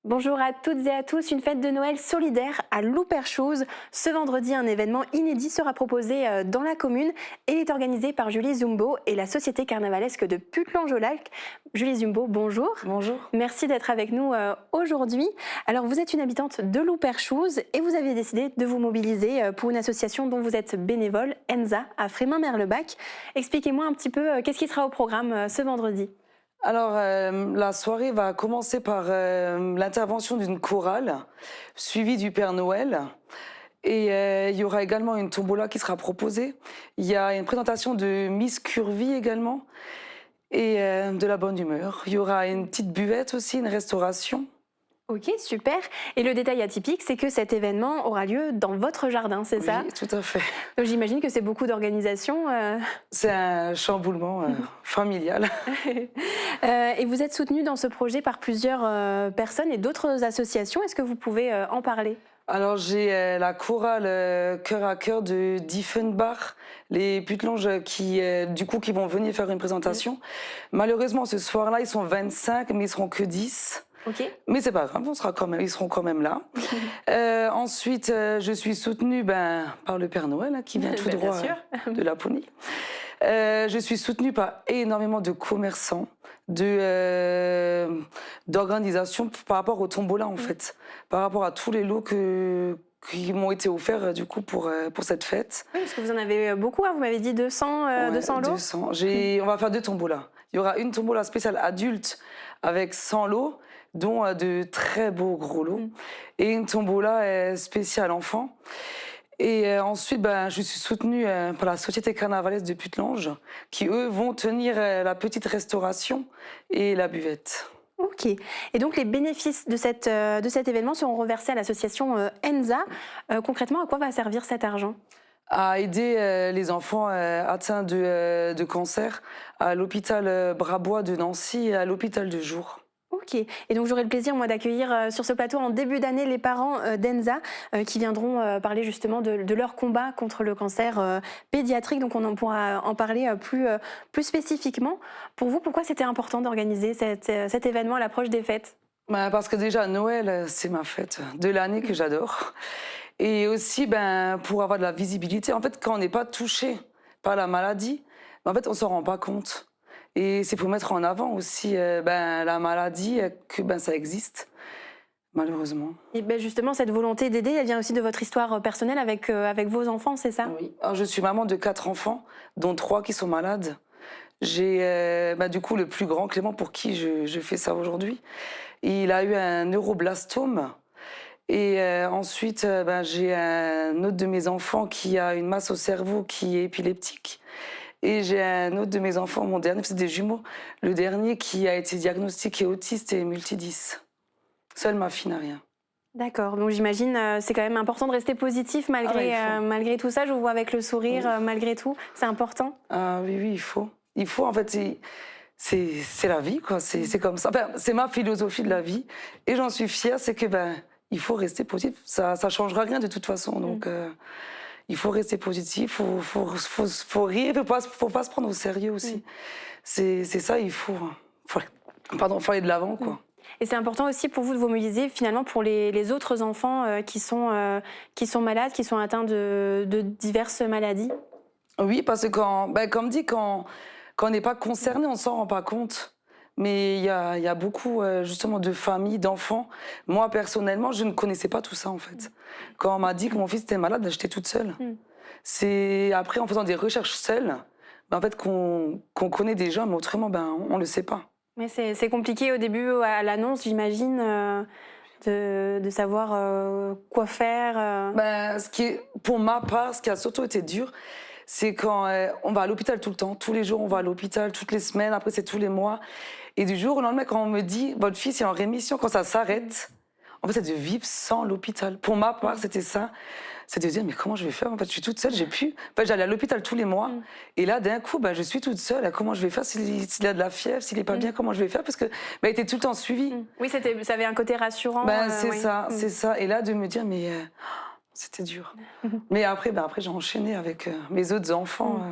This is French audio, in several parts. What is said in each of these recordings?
Bonjour à toutes et à tous, une fête de Noël solidaire à Louperchouse. Ce vendredi, un événement inédit sera proposé dans la commune et il est organisé par Julie Zumbo et la Société carnavalesque de Putelange-au-Lac. Julie Zumbo, bonjour. Bonjour. Merci d'être avec nous aujourd'hui. Alors, vous êtes une habitante de Louperchouse et vous aviez décidé de vous mobiliser pour une association dont vous êtes bénévole, ENSA, à Frémin-Merlebach. Expliquez-moi un petit peu qu'est-ce qui sera au programme ce vendredi. Alors, la soirée va commencer par l'intervention d'une chorale, suivie du Père Noël. Et il y aura également une tombola qui sera proposée. Il y a une présentation de Miss Curvy également, et de la bonne humeur. Il y aura une petite buvette aussi, une restauration. Ok, super. Et le détail atypique, c'est que cet événement aura lieu dans votre jardin, c'est ça? Oui, tout à fait. Donc, j'imagine que c'est beaucoup d'organisation. C'est un chamboulement familial. Et vous êtes soutenu dans ce projet par plusieurs personnes et d'autres associations. Est-ce que vous pouvez en parler? Alors, j'ai la chorale Cœur à Cœur de Diefenbach, les Putelanges qui vont venir faire une présentation. Malheureusement, ce soir-là, ils sont 25, mais ils seront que 10. Ok. Mais c'est pas grave, ils seront quand même là. Ensuite, je suis soutenue par le Père Noël, qui vient tout Bien droit sûr. de Laponie. Je suis soutenue par énormément de commerçants, d'organisations par rapport au tombola, en fait, par rapport à tous les lots qui m'ont été offerts du coup pour cette fête. Oui, parce que vous en avez beaucoup, hein. Vous m'avez dit 200, Ouais, 200 lots. 200. On va faire deux tombolas. Il y aura une tombola spéciale adulte avec 100 lots, dont de très beaux gros lots, et une tombola spéciale enfant. Et ensuite, je suis soutenue par la Société carnavalesque de Putelange, qui, eux, vont tenir la petite restauration et la buvette. Ok. Et donc les bénéfices de cet événement seront reversés à l'association ENSA. Concrètement, à quoi va servir cet argent? À aider les enfants atteints de cancer à l'hôpital Brabois de Nancy et à l'hôpital de jour. Ok. Et donc j'aurai le plaisir, moi, d'accueillir sur ce plateau en début d'année les parents d'Enza qui viendront parler justement de leur combat contre le cancer pédiatrique. Donc on en pourra en parler plus spécifiquement. Pour vous, pourquoi c'était important d'organiser cet événement à l'approche des fêtes? Parce que déjà, Noël, c'est ma fête de l'année que j'adore. Et aussi, pour avoir de la visibilité. En fait, quand on n'est pas touché par la maladie, en fait, on ne s'en rend pas compte. Et c'est pour mettre en avant aussi la maladie, que ça existe, malheureusement. Et ben justement, cette volonté d'aider, elle vient aussi de votre histoire personnelle avec vos enfants, c'est ça? Oui. Alors, je suis maman de 4 enfants, dont 3 qui sont malades. J'ai du coup le plus grand, Clément, pour qui je fais ça aujourd'hui. Il a eu un neuroblastome. Et ensuite, j'ai un autre de mes enfants qui a une masse au cerveau qui est épileptique. Et j'ai un autre de mes enfants, mon dernier, c'est des jumeaux, le dernier qui a été diagnostiqué autiste et multidys. Seule ma fille n'a rien. D'accord, donc j'imagine c'est quand même important de rester positif malgré tout ça. Je vous vois avec le sourire malgré tout, c'est important. Ah oui, oui, il faut. Il faut, en fait, c'est la vie, quoi. C'est comme ça. Enfin, c'est ma philosophie de la vie. Et j'en suis fière, c'est que il faut rester positif. Ça changera rien de toute façon. Donc, il faut rester positif, faut rire, faut pas se prendre au sérieux aussi. C'est ça, faut aller de l'avant, quoi. Et c'est important aussi pour vous de vous mobiliser finalement pour les autres enfants qui sont malades, qui sont atteints de diverses maladies. Oui, parce que comme dit, quand on n'est pas concerné, on s'en rend pas compte. Mais il y a beaucoup justement de familles, d'enfants. Moi, personnellement, je ne connaissais pas tout ça, en fait. Quand on m'a dit que mon fils était malade, j'étais toute seule. C'est après, en faisant des recherches seule, en fait, qu'on connaît des gens, mais autrement, on ne le sait pas. Mais c'est compliqué au début, à l'annonce, j'imagine, de savoir quoi faire. Pour ma part, ce qui a surtout été dur, c'est quand on va à l'hôpital tout le temps. Tous les jours, on va à l'hôpital, toutes les semaines, après c'est tous les mois. Et du jour au lendemain, quand on me dit « votre fils est en rémission », quand ça s'arrête, en fait, c'est de vivre sans l'hôpital. Pour ma part, c'était ça. C'est de dire « mais comment je vais faire ? En fait, je suis toute seule, j'ai plus… » J'allais à l'hôpital tous les mois. Et là, d'un coup, je suis toute seule. Comment je vais faire s'il a de la fièvre, s'il n'est pas bien, comment je vais faire ? Parce que il était tout le temps suivi. Oui, ça avait un côté rassurant. C'est oui. ça, c'est ça. Et là, de me dire « mais… c'était dur. » Mais après, j'ai enchaîné avec mes autres enfants.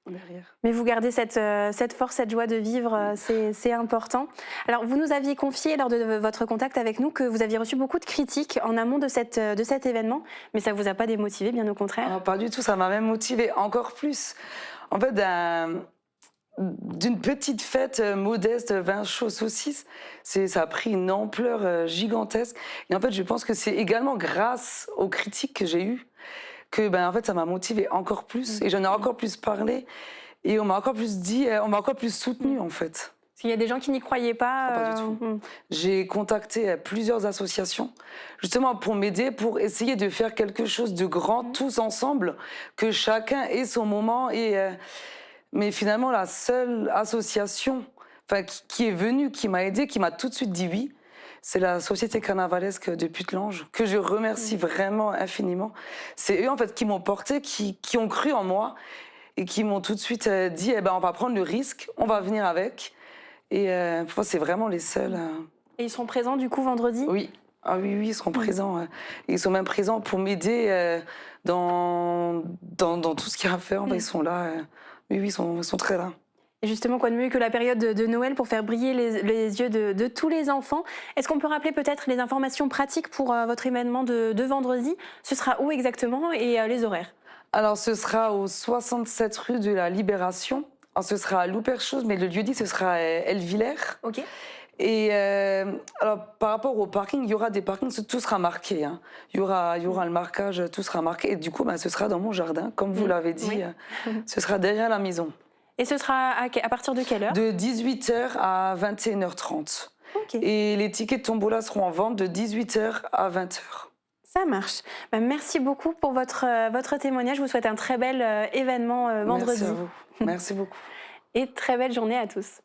derrière. Mais vous gardez cette force, cette joie de vivre, c'est important. Alors, vous nous aviez confié lors de votre contact avec nous que vous aviez reçu beaucoup de critiques en amont de cet événement, mais ça ne vous a pas démotivé, bien au contraire? Ah, pas du tout, ça m'a même motivée encore plus. En fait, d'une petite fête modeste, vin chaud, saucisse, ça a pris une ampleur gigantesque. Et en fait, je pense que c'est également grâce aux critiques que j'ai eues que en fait, ça m'a motivée encore plus. Et j'en ai encore plus parlé. Et on m'a encore plus dit, on m'a encore plus soutenue, en fait. Parce qu'il y a des gens qui n'y croyaient pas. Pas du tout. J'ai contacté plusieurs associations, justement pour m'aider, pour essayer de faire quelque chose de grand, tous ensemble, que chacun ait son moment. Mais finalement, la seule association qui est venue, qui m'a aidée, qui m'a tout de suite dit oui, c'est la Société carnavalesque de Putelange, que je remercie vraiment infiniment. C'est eux, en fait, qui m'ont porté, qui ont cru en moi et qui m'ont tout de suite dit on va prendre le risque, on va venir avec. Et pour moi, c'est vraiment les seuls. Et ils seront présents, du coup, vendredi? Oui. Ah oui, ils seront présents. Ils sont même présents pour m'aider dans tout ce qu'il y a à faire. Ils sont là. Oui, ils sont très là. Et justement, quoi de mieux que la période de Noël pour faire briller les yeux de tous les enfants? Est-ce qu'on peut rappeler peut-être les informations pratiques pour votre événement de vendredi? Ce sera où exactement et les horaires? Alors, ce sera au 67 rue de la Libération. Alors, ce sera à Louperchose, mais le lieu-dit, ce sera à Elvillers. Ok. Et alors, par rapport au parking, il y aura des parkings, tout sera marqué. Hein. Il y aura le marquage, tout sera marqué. Et du coup, ce sera dans mon jardin, comme vous l'avez dit. Oui. Ce sera derrière la maison. Et ce sera à partir de quelle heure? De 18h à 21h30. Okay. Et les tickets de tombola seront en vente de 18h à 20h. Ça marche. Merci beaucoup pour votre témoignage. Je vous souhaite un très bel événement vendredi. Merci à vous. Merci beaucoup. Et très belle journée à tous.